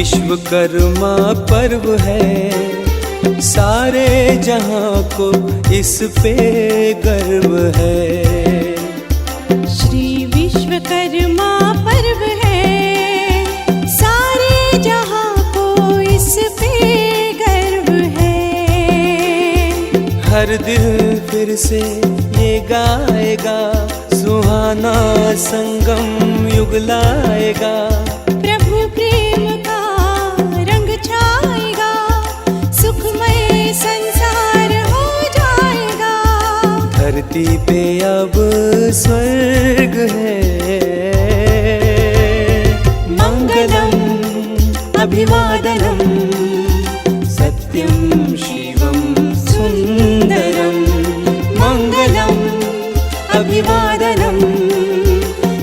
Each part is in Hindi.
विश्वकर्मा पर्व है, सारे जहां को इस पे गर्व है। श्री विश्वकर्मा पर्व है, सारे जहां को इस पे गर्व है। हर दिल फिर से ये गाएगा, सुहाना संगम युग लाएगा। प्रभु प्रेम का रंग छाएगा, सुखमय संसार हो जाएगा। धरती पे अब स्वर्ग है। मंगलम अभिवादनम सत्यम शिवम सुंदरम। मंगलम अभिवादनम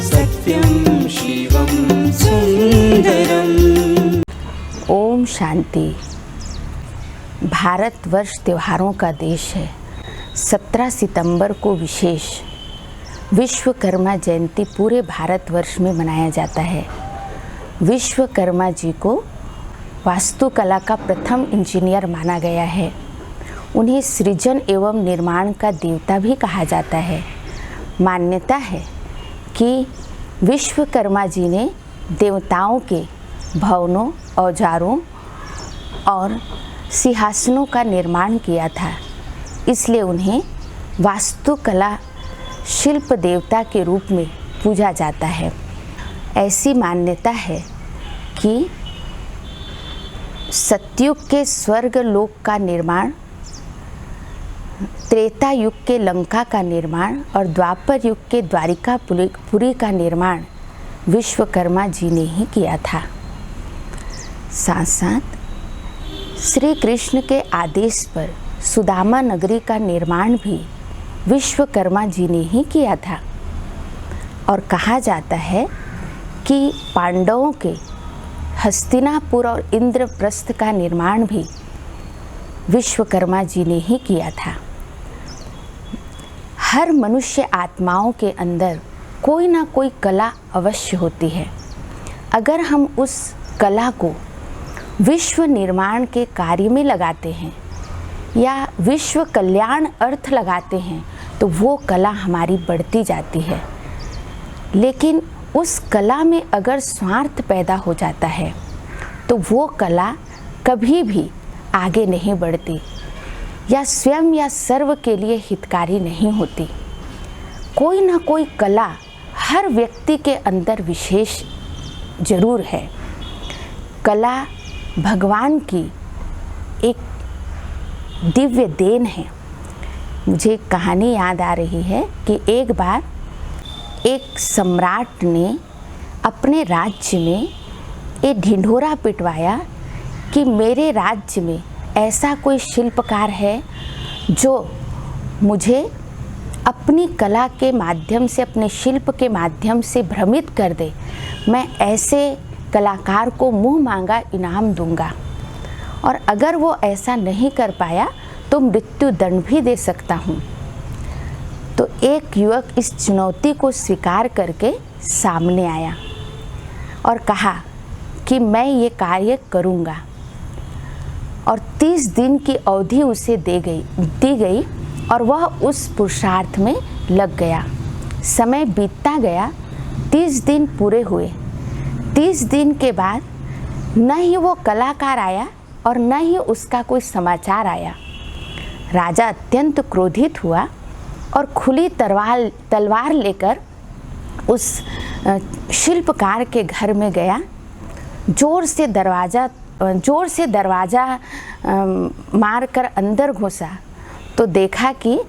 सत्यम शिवम सुंदरम। ओम शांति। भारतवर्ष त्योहारों का देश है। 17 सितंबर को विशेष विश्वकर्मा जयंती पूरे भारतवर्ष में मनाया जाता है। विश्वकर्मा जी को वास्तुकला का प्रथम इंजीनियर माना गया है। उन्हें सृजन एवं निर्माण का देवता भी कहा जाता है। मान्यता है कि विश्वकर्मा जी ने देवताओं के भवनों, औजारों और सिंहासनों का निर्माण किया था, इसलिए उन्हें वास्तुकला शिल्प देवता के रूप में पूजा जाता है। ऐसी मान्यता है कि सतयुग के स्वर्ग लोक का निर्माण, त्रेता युग के लंका का निर्माण और द्वापर युग के द्वारिकापुरी का निर्माण विश्वकर्मा जी ने ही किया था। साथ साथ श्री कृष्ण के आदेश पर सुदामा नगरी का निर्माण भी विश्वकर्मा जी ने ही किया था। और कहा जाता है कि पांडवों के हस्तिनापुर और इंद्रप्रस्थ का निर्माण भी विश्वकर्मा जी ने ही किया था। हर मनुष्य आत्माओं के अंदर कोई ना कोई कला अवश्य होती है। अगर हम उस कला को विश्व निर्माण के कार्य में लगाते हैं या विश्व कल्याण अर्थ लगाते हैं तो वो कला हमारी बढ़ती जाती है। लेकिन उस कला में अगर स्वार्थ पैदा हो जाता है तो वो कला कभी भी आगे नहीं बढ़ती या स्वयं या सर्व के लिए हितकारी नहीं होती। कोई ना कोई कला हर व्यक्ति के अंदर विशेष जरूर है। कला भगवान की एक दिव्य देन है। मुझे एक कहानी याद आ रही है कि एक बार एक सम्राट ने अपने राज्य में एक ढिंढोरा पिटवाया कि मेरे राज्य में ऐसा कोई शिल्पकार है जो मुझे अपनी कला के माध्यम से, अपने शिल्प के माध्यम से भ्रमित कर दे। मैं ऐसे कलाकार को मुँह मांगा इनाम दूंगा और अगर वो ऐसा नहीं कर पाया तो मृत्यु दंड भी दे सकता हूँ। तो एक युवक इस चुनौती को स्वीकार करके सामने आया और कहा कि मैं ये कार्य करूँगा। और 30 दिन की अवधि उसे दी गई और वह उस पुरुषार्थ में लग गया। समय बीतता गया, 30 दिन पूरे हुए। 30 दिन के बाद न ही वो कलाकार आया और न ही उसका कोई समाचार आया। राजा अत्यंत क्रोधित हुआ और खुली तलवार लेकर उस शिल्पकार के घर में गया। जोर से दरवाज़ा मारकर अंदर घुसा तो देखा कि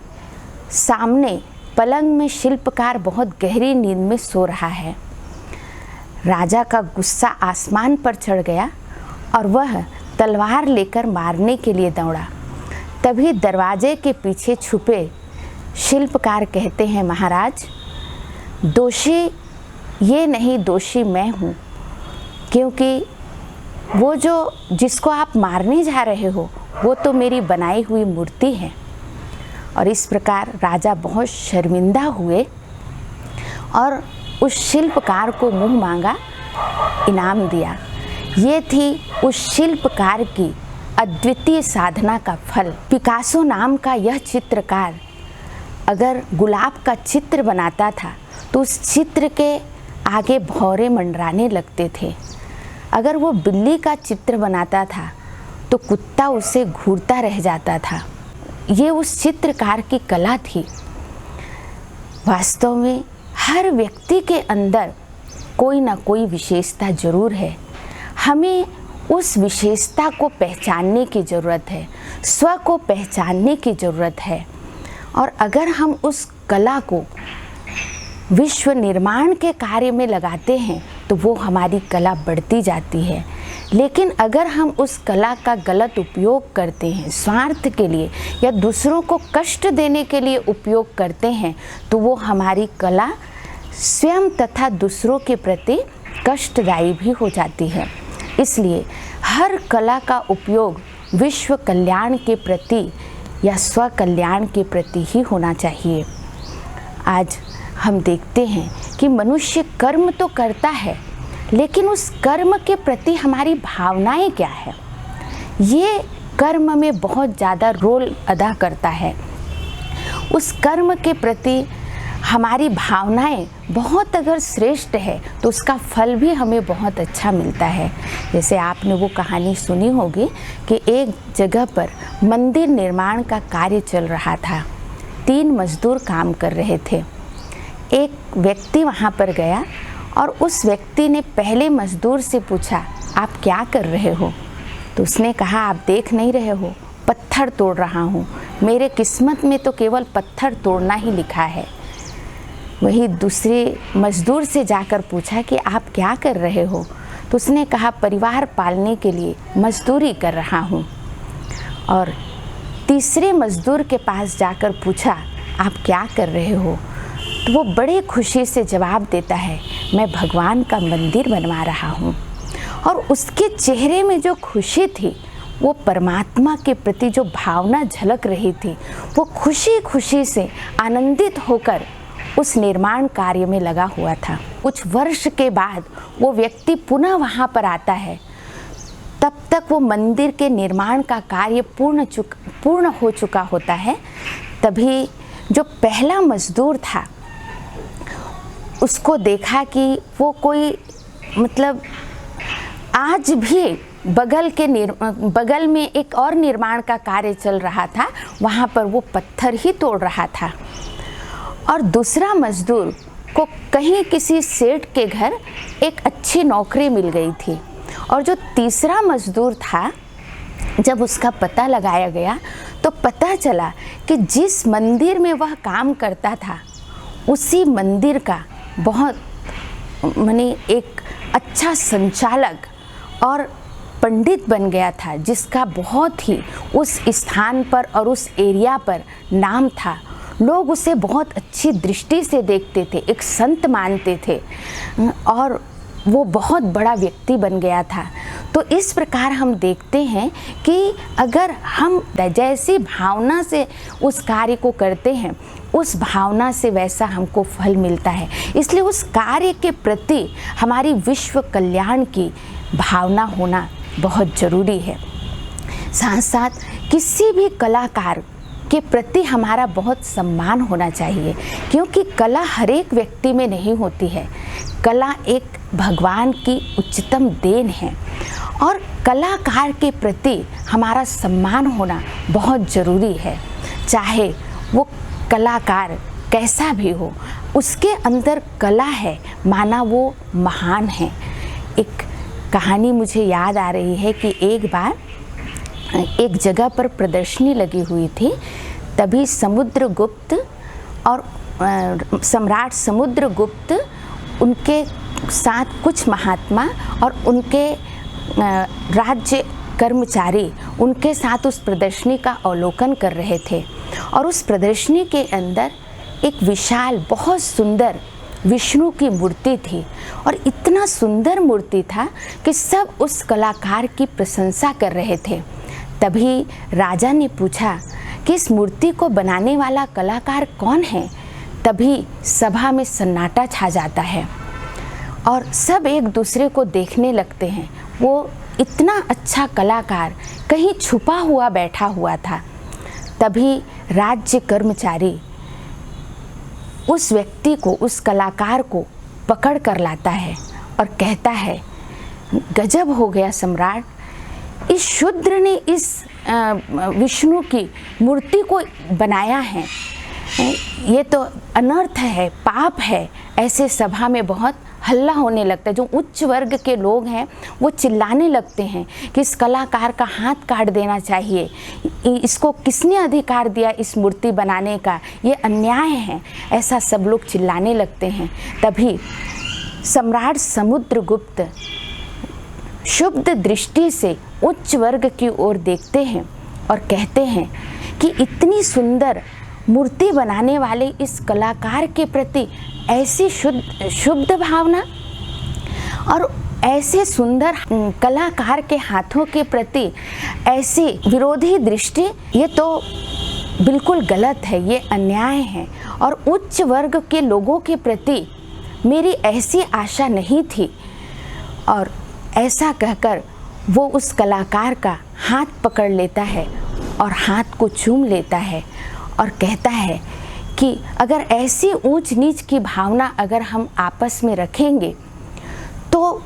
सामने पलंग में शिल्पकार बहुत गहरी नींद में सो रहा है। राजा का गुस्सा आसमान पर चढ़ गया और वह तलवार लेकर मारने के लिए दौड़ा। तभी दरवाजे के पीछे छुपे शिल्पकार कहते हैं, महाराज, दोषी ये नहीं, दोषी मैं हूँ, क्योंकि वो जिसको आप मारने जा रहे हो वो तो मेरी बनाई हुई मूर्ति है। और इस प्रकार राजा बहुत शर्मिंदा हुए और उस शिल्पकार को मुँह मांगा इनाम दिया। ये थी उस शिल्पकार की अद्वितीय साधना का फल। पिकासो नाम का यह चित्रकार अगर गुलाब का चित्र बनाता था तो उस चित्र के आगे भौरे मंडराने लगते थे। अगर वो बिल्ली का चित्र बनाता था तो कुत्ता उसे घूरता रह जाता था। ये उस चित्रकार की कला थी। वास्तव में हर व्यक्ति के अंदर कोई ना कोई विशेषता जरूर है। हमें उस विशेषता को पहचानने की ज़रूरत है, स्व को पहचानने की ज़रूरत है। और अगर हम उस कला को विश्व निर्माण के कार्य में लगाते हैं तो वो हमारी कला बढ़ती जाती है। लेकिन अगर हम उस कला का गलत उपयोग करते हैं, स्वार्थ के लिए या दूसरों को कष्ट देने के लिए उपयोग करते हैं, तो वो हमारी कला स्वयं तथा दूसरों के प्रति कष्टदायी भी हो जाती है। इसलिए हर कला का उपयोग विश्व कल्याण के प्रति या स्व कल्याण के प्रति ही होना चाहिए। आज हम देखते हैं कि मनुष्य कर्म तो करता है, लेकिन उस कर्म के प्रति हमारी भावनाएं क्या है, ये कर्म में बहुत ज़्यादा रोल अदा करता है। उस कर्म के प्रति हमारी भावनाएं बहुत अगर श्रेष्ठ है तो उसका फल भी हमें बहुत अच्छा मिलता है। जैसे आपने वो कहानी सुनी होगी कि एक जगह पर मंदिर निर्माण का कार्य चल रहा था। 3 मजदूर काम कर रहे थे। एक व्यक्ति वहाँ पर गया और उस व्यक्ति ने पहले मजदूर से पूछा, आप क्या कर रहे हो? तो उसने कहा, आप देख नहीं रहे हो, पत्थर तोड़ रहा हूँ। मेरे किस्मत में तो केवल पत्थर तोड़ना ही लिखा है। वही दूसरे मजदूर से जाकर पूछा कि आप क्या कर रहे हो? तो उसने कहा, परिवार पालने के लिए मजदूरी कर रहा हूँ। और तीसरे मजदूर के पास जाकर पूछा, आप क्या कर रहे हो? तो वो बड़े खुशी से जवाब देता है, मैं भगवान का मंदिर बनवा रहा हूँ। और उसके चेहरे में जो खुशी थी, वो परमात्मा के प्रति जो भावना झलक रही थी, वो खुशी खुशी से आनंदित होकर उस निर्माण कार्य में लगा हुआ था। कुछ वर्ष के बाद वो व्यक्ति पुनः वहाँ पर आता है। तब तक वो मंदिर के निर्माण का कार्य पूर्ण हो चुका होता है। तभी जो पहला मजदूर था उसको देखा कि वो कोई मतलब आज भी बगल में एक और निर्माण का कार्य चल रहा था, वहाँ पर वो पत्थर ही तोड़ रहा था। और दूसरा मजदूर को कहीं किसी सेठ के घर एक अच्छी नौकरी मिल गई थी। और जो तीसरा मजदूर था, जब उसका पता लगाया गया तो पता चला कि जिस मंदिर में वह काम करता था उसी मंदिर का बहुत एक अच्छा संचालक और पंडित बन गया था, जिसका बहुत ही उस स्थान पर और उस एरिया पर नाम था। लोग उसे बहुत अच्छी दृष्टि से देखते थे, एक संत मानते थे और वो बहुत बड़ा व्यक्ति बन गया था। तो इस प्रकार हम देखते हैं कि अगर हम जैसी भावना से उस कार्य को करते हैं, उस भावना से वैसा हमको फल मिलता है। इसलिए उस कार्य के प्रति हमारी विश्व कल्याण की भावना होना बहुत ज़रूरी है। साथ साथ किसी भी कलाकार के प्रति हमारा बहुत सम्मान होना चाहिए, क्योंकि कला हर एक व्यक्ति में नहीं होती है। कला एक भगवान की उच्चतम देन है और कलाकार के प्रति हमारा सम्मान होना बहुत ज़रूरी है। चाहे वो कलाकार कैसा भी हो, उसके अंदर कला है, माना वो महान है। एक कहानी मुझे याद आ रही है कि एक बार एक जगह पर प्रदर्शनी लगी हुई थी। तभी समुद्रगुप्त और सम्राट समुद्रगुप्त, उनके साथ कुछ महात्मा और उनके राज्य कर्मचारी उनके साथ उस प्रदर्शनी का अवलोकन कर रहे थे। और उस प्रदर्शनी के अंदर एक विशाल बहुत सुंदर विष्णु की मूर्ति थी और इतना सुंदर मूर्ति था कि सब उस कलाकार की प्रशंसा कर रहे थे। तभी राजा ने पूछा कि इस मूर्ति को बनाने वाला कलाकार कौन है? तभी सभा में सन्नाटा छा जाता है और सब एक दूसरे को देखने लगते हैं। वो इतना अच्छा कलाकार कहीं छुपा हुआ बैठा हुआ था। तभी राज्य कर्मचारी उस व्यक्ति को, उस कलाकार को पकड़ कर लाता है और कहता है, गजब हो गया सम्राट, इस शूद्र ने इस विष्णु की मूर्ति को बनाया है, ये तो अनर्थ है, पाप है। ऐसे सभा में बहुत हल्ला होने लगता है। जो उच्च वर्ग के लोग हैं वो चिल्लाने लगते हैं कि इस कलाकार का हाथ काट देना चाहिए, इसको किसने अधिकार दिया इस मूर्ति बनाने का, ये अन्याय है। ऐसा सब लोग चिल्लाने लगते हैं। तभी सम्राट समुद्रगुप्त शुभ दृष्टि से उच्च वर्ग की ओर देखते हैं और कहते हैं कि इतनी सुंदर मूर्ति बनाने वाले इस कलाकार के प्रति ऐसी शुद्ध भावना और ऐसे सुंदर कलाकार के हाथों के प्रति ऐसी विरोधी दृष्टि, ये तो बिल्कुल गलत है, ये अन्याय है। और उच्च वर्ग के लोगों के प्रति मेरी ऐसी आशा नहीं थी। और ऐसा कहकर वो उस कलाकार का हाथ पकड़ लेता है और हाथ को चूम लेता है और कहता है कि अगर ऐसी ऊंच नीच की भावना अगर हम आपस में रखेंगे तो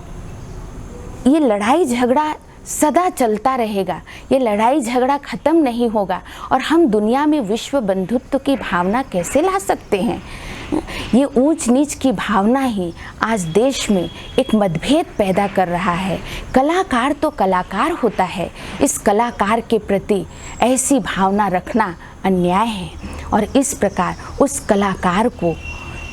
ये लड़ाई झगड़ा सदा चलता रहेगा, ये लड़ाई झगड़ा ख़त्म नहीं होगा और हम दुनिया में विश्व बंधुत्व की भावना कैसे ला सकते हैं। ये ऊंच नीच की भावना ही आज देश में एक मतभेद पैदा कर रहा है। कलाकार तो कलाकार होता है, इस कलाकार के प्रति ऐसी भावना रखना अन्याय है। और इस प्रकार उस कलाकार को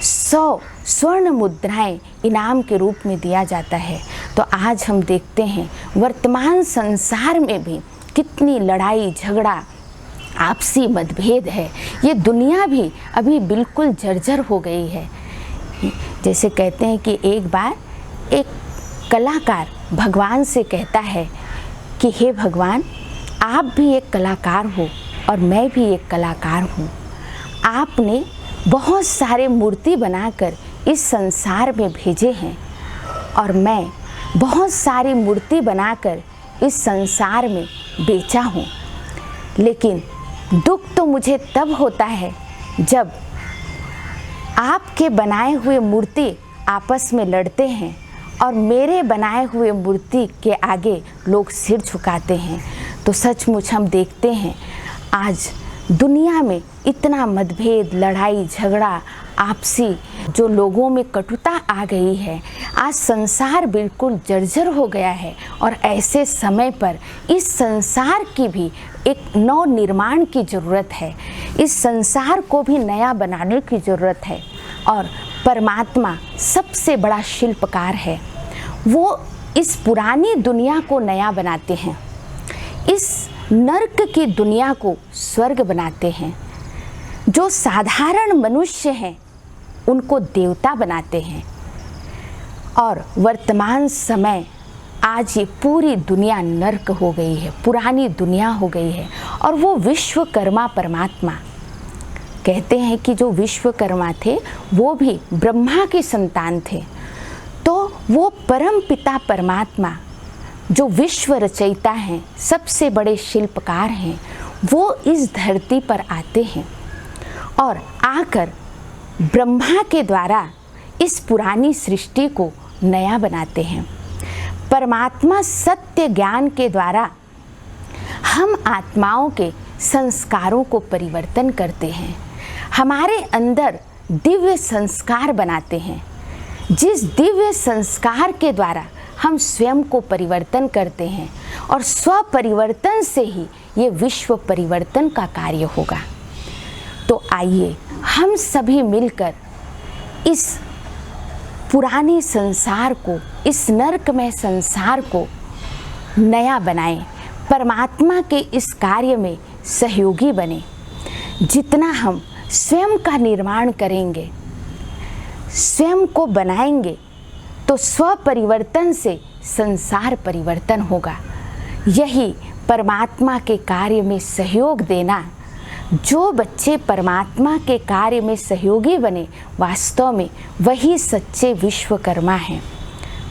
100 स्वर्ण मुद्राएं इनाम के रूप में दिया जाता है। तो आज हम देखते हैं वर्तमान संसार में भी कितनी लड़ाई झगड़ा, आपसी मतभेद है। ये दुनिया भी अभी बिल्कुल जर्जर हो गई है। जैसे कहते हैं कि एक बार एक कलाकार भगवान से कहता है कि हे भगवान, आप भी एक कलाकार हो और मैं भी एक कलाकार हूँ। आपने बहुत सारे मूर्ति बनाकर इस संसार में भेजे हैं और मैं बहुत सारी मूर्ति बनाकर इस संसार में बेचा हूँ। लेकिन दुख तो मुझे तब होता है जब आपके बनाए हुए मूर्ति आपस में लड़ते हैं और मेरे बनाए हुए मूर्ति के आगे लोग सिर झुकाते हैं। तो सचमुच हम देखते हैं आज दुनिया में इतना मतभेद, लड़ाई झगड़ा, आपसी जो लोगों में कटुता आ गई है। आज संसार बिल्कुल जर्जर हो गया है और ऐसे समय पर इस संसार की भी एक नव निर्माण की ज़रूरत है। इस संसार को भी नया बनाने की ज़रूरत है। और परमात्मा सबसे बड़ा शिल्पकार है। वो इस पुरानी दुनिया को नया बनाते हैं, इस नर्क की दुनिया को स्वर्ग बनाते हैं। जो साधारण मनुष्य हैं उनको देवता बनाते हैं। और वर्तमान समय आज ये पूरी दुनिया नर्क हो गई है, पुरानी दुनिया हो गई है। और वो विश्वकर्मा परमात्मा कहते हैं कि जो विश्वकर्मा थे वो भी ब्रह्मा के संतान थे। तो वो परम पिता परमात्मा जो विश्व रचयिता हैं, सबसे बड़े शिल्पकार हैं, वो इस धरती पर आते हैं और आकर ब्रह्मा के द्वारा इस पुरानी सृष्टि को नया बनाते हैं। परमात्मा सत्य ज्ञान के द्वारा हम आत्माओं के संस्कारों को परिवर्तन करते हैं, हमारे अंदर दिव्य संस्कार बनाते हैं। जिस दिव्य संस्कार के द्वारा हम स्वयं को परिवर्तन करते हैं और स्व परिवर्तन से ही ये विश्व परिवर्तन का कार्य होगा। तो आइए हम सभी मिलकर इस पुराने संसार को, इस नरकमय संसार को नया बनाएं, परमात्मा के इस कार्य में सहयोगी बने। जितना हम स्वयं का निर्माण करेंगे, स्वयं को बनाएंगे, तो स्व परिवर्तन से संसार परिवर्तन होगा। यही परमात्मा के कार्य में सहयोग देना। जो बच्चे परमात्मा के कार्य में सहयोगी बने, वास्तव में वही सच्चे विश्वकर्मा हैं,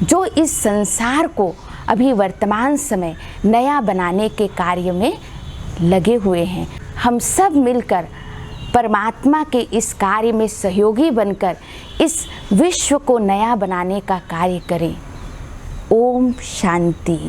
जो इस संसार को अभी वर्तमान समय नया बनाने के कार्य में लगे हुए हैं। हम सब मिलकर परमात्मा के इस कार्य में सहयोगी बनकर इस विश्व को नया बनाने का कार्य करें। ओम शांति।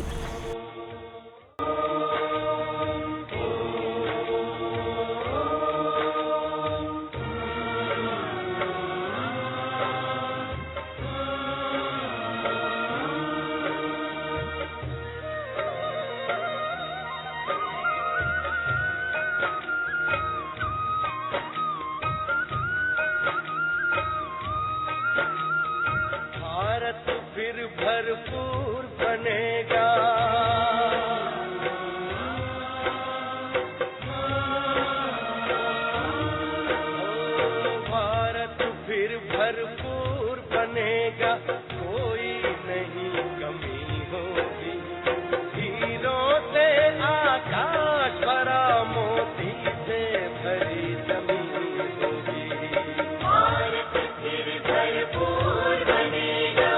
भरपूर बनेगा, भारत फिर भरपूर बनेगा, कोई नहीं कमी होगी। हीरों से आकाश भरा, मोती से भरी जमीन होगी। भारत फिर भरपूर बनेगा।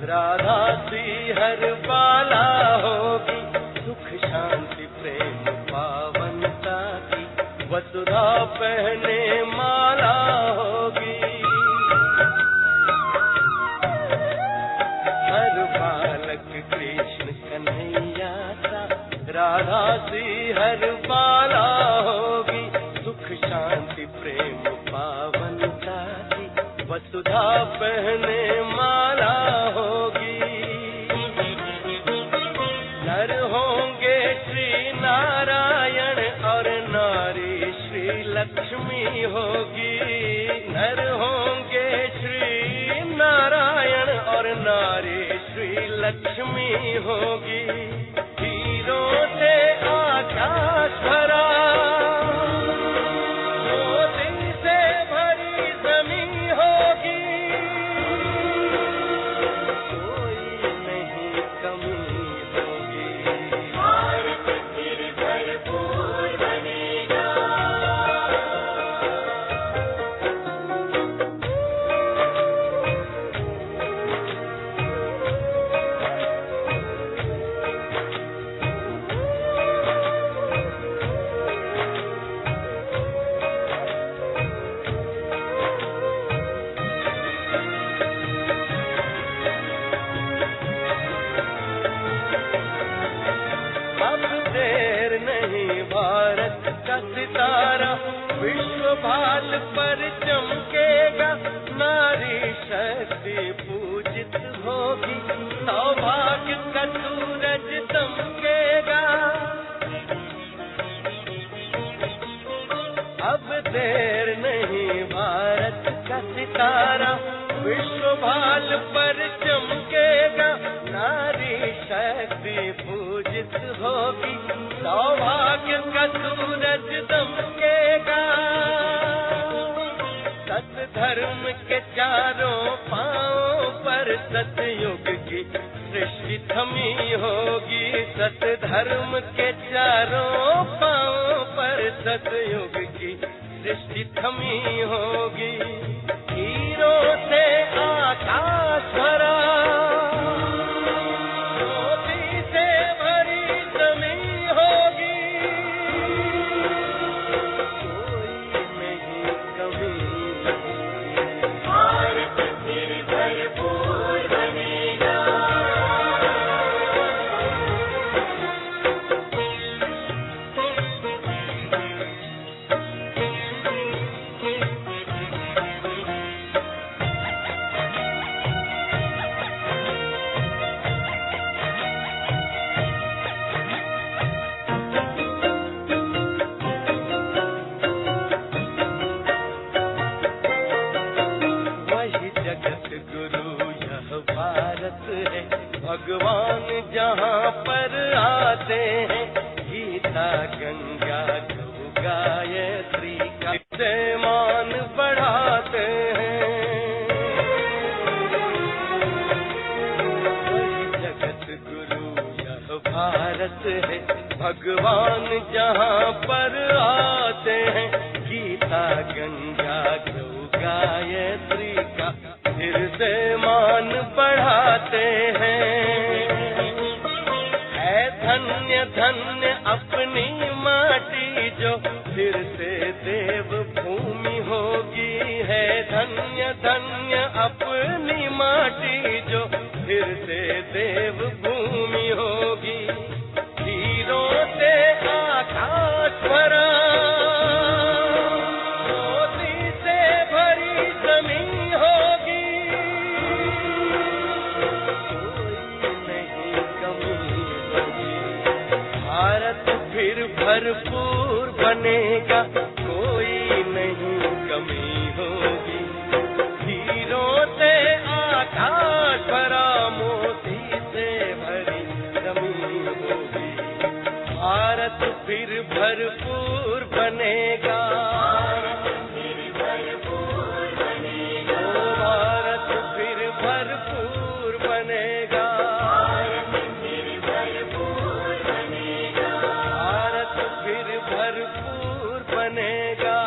राधा सी हर बाला होगी, सुख शांति प्रेम पावनता की वसुधा पहने माला होगी। हर बालक कृष्ण कन्हैया सा, राधा सी हर बाला होगी, सुख शांति प्रेम पावनता की वसुधा पहने माला होगी। नर होंगे श्री नारायण और नारी श्री लक्ष्मी होगी। नर होंगे श्री नारायण और नारी श्री लक्ष्मी होगी। हीरों से आकाश भरा, भारत का सितारा विश्व भाल पर चमकेगा। नारी शक्ति पूजित होगी, सौभाग्य का सूरज दमकेगा। अब देर नहीं, भारत का सितारा विश्व भाल पर चमकेगा। नारी शक्ति पूजित होगी, सौभाग्य का सूरज दमकेगा। सत धर्म के चारों पांव पर सतयुग की सृष्टि थमी होगी। सत धर्म के चारों पांव पर सतयुग की सृष्टि थमी होगी। हीरों से आकाश भरा, जहाँ पर आते हैं, गीता गंगा गौ गायत्री का से मान बढ़ाते हैं। जगत गुरु यह भारत है, भगवान जहाँ पर आते हैं, गीता गंगा गौ गायत्री का फिर से मान बढ़ाते हैं। है धन्य धन्य अपनी माटी जो फिर से देव भूमि होगी, है धन्य धन्य अपनी माटी जो फिर से देव भूमि होगी। हीरों से आकाश भरा, मोती से भरी जमीन होगी, कोई नहीं कमी होगी। भारत फिर भरपूर बनेगा, कोई नहीं कमी होगी। हीरों से आकाश भरा, मोती से भरी जमीन होगी। भारत फिर भरपूर बनेगा, भारत फिर भरपूर बनेगा, भारत फिर भरपूर बनेगा, भारत फिर भरपूर बनेगा, भारत फिर भरपूर बनेगा।